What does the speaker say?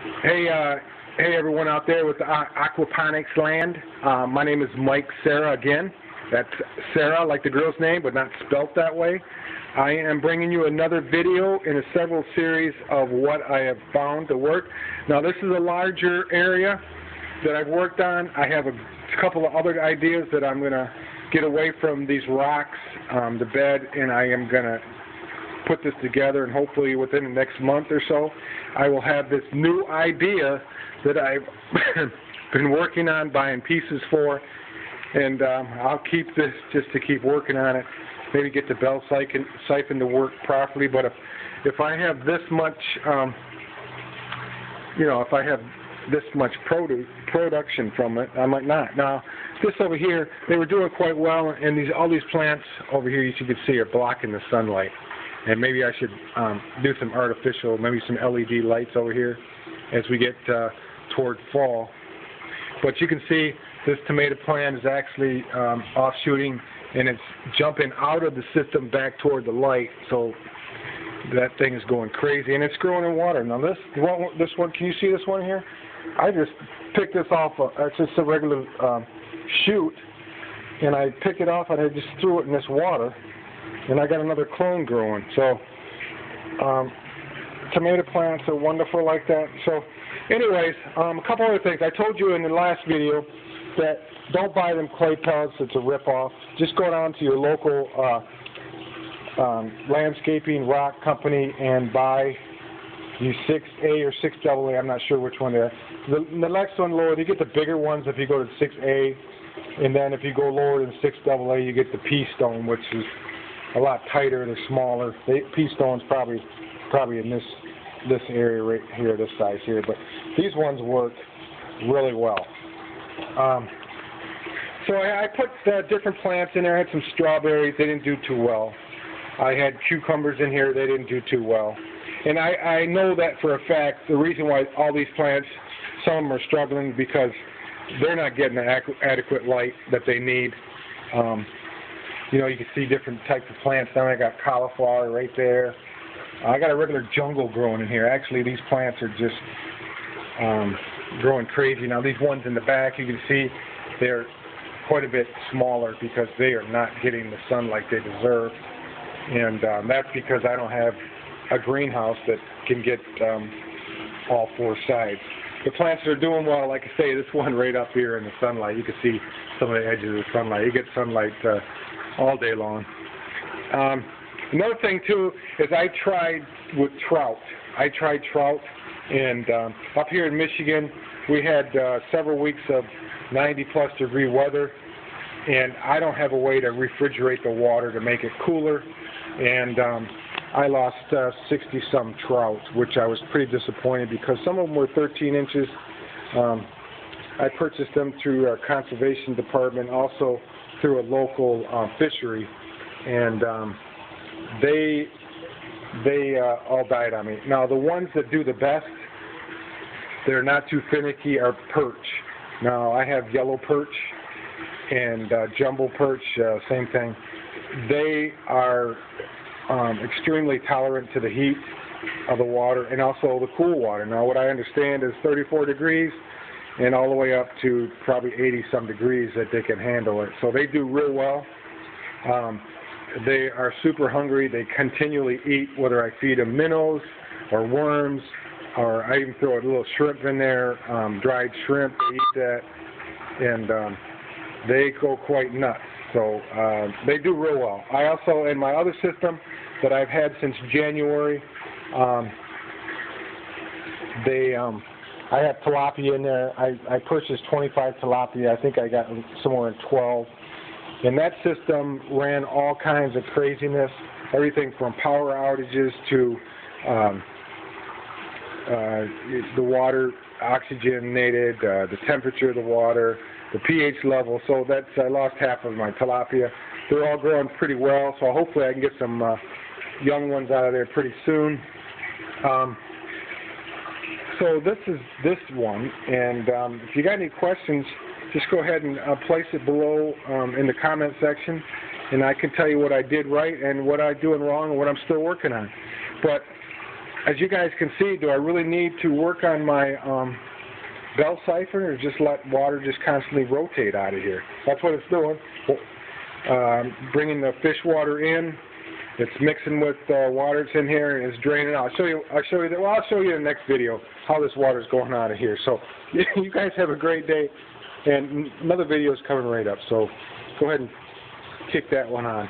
Hey everyone out there with the Aquaponics land. My name is Mike Sarah again. That's Sarah, like the girl's name, but not spelt that way. I am bringing you another video in a several series of what I have found to work. Now this is a larger area that I've worked on. I have a couple of other ideas that I'm going to get away from these rocks, the bed, and I am going to put this together, and hopefully within the next month or so I will have this new idea that I've been working on, buying pieces for, and I'll keep this just to keep working on it, maybe get the bell siphon to work properly. But if I have this much if I have this much production from it, I might not. Now this over here, they were doing quite well, and all these plants over here, as you can see, are blocking the sunlight. And maybe I should do some artificial, maybe some LED lights over here as we get toward fall. But you can see this tomato plant is actually offshooting, and it's jumping out of the system back toward the light. So that thing is going crazy, and it's growing in water. Now this one, can you see this one here? I just picked this off. It's just a regular shoot, and I picked it off and I just threw it in this water. And I got another clone growing. So tomato plants are wonderful like that. So anyways, a couple other things. I told you in the last video that don't buy them clay pellets. It's a rip-off. Just go down to your local landscaping rock company and buy the 6A or 6AA. I'm not sure which one they are. The next one lower, you get the bigger ones if you go to 6A. And then if you go lower than 6AA, you get the pea stone, which is a lot tighter. They're smaller. Pea stone's probably in this area right here, this size here. But these ones work really well. So I put different plants in there. I had some strawberries. They didn't do too well. I had cucumbers in here. They didn't do too well. And I know that for a fact. The reason why all these plants, some of them are struggling, because they're not getting the adequate light that they need. You can see different types of plants. Now I got cauliflower right there. I got a regular jungle growing in here. Actually, these plants are just growing crazy. Now these ones in the back, you can see they're quite a bit smaller because they are not getting the sun like they deserve. And that's because I don't have a greenhouse that can get all four sides. The plants are doing well. Like I say, this one right up here in the sunlight, you can see some of the edges of the sunlight. You get sunlight all day long. Another thing too is I tried with trout. I tried trout, and up here in Michigan we had several weeks of 90+ degree weather, and I don't have a way to refrigerate the water to make it cooler, and I lost 60-some trout, which I was pretty disappointed because some of them were 13 inches. I purchased them through our conservation department, also through a local fishery, and they all died on me. Now the ones that do the best, they're not too finicky, are perch. Now I have yellow perch and jumbo perch, same thing. They are extremely tolerant to the heat of the water and also the cool water. Now what I understand is 34 degrees and all the way up to probably 80-some degrees that they can handle it. So they do real well. They are super hungry. They continually eat, whether I feed them minnows or worms, or I even throw a little shrimp in there, dried shrimp. They eat that, and they go quite nuts. So they do real well. I also, in my other system that I've had since January, I have tilapia in there. I purchased 25 tilapia. I think I got somewhere in 12. And that system ran all kinds of craziness, everything from power outages to the water oxygenated, the temperature of the water, the pH level. So I lost half of my tilapia. They're all growing pretty well, so hopefully I can get some young ones out of there pretty soon. So this is this one, and if you got any questions, just go ahead and place it below in the comment section, and I can tell you what I did right and what I'm doing wrong and what I'm still working on. But as you guys can see, do I really need to work on my bell siphon, or just let water just constantly rotate out of here? That's what it's doing. Bringing the fish water in, it's mixing with water that's in here, and it's draining out. I'll show you that. Well, I'll show you in the next video how this water is going out of here. So you guys have a great day, and another video is coming right up. So go ahead and kick that one on.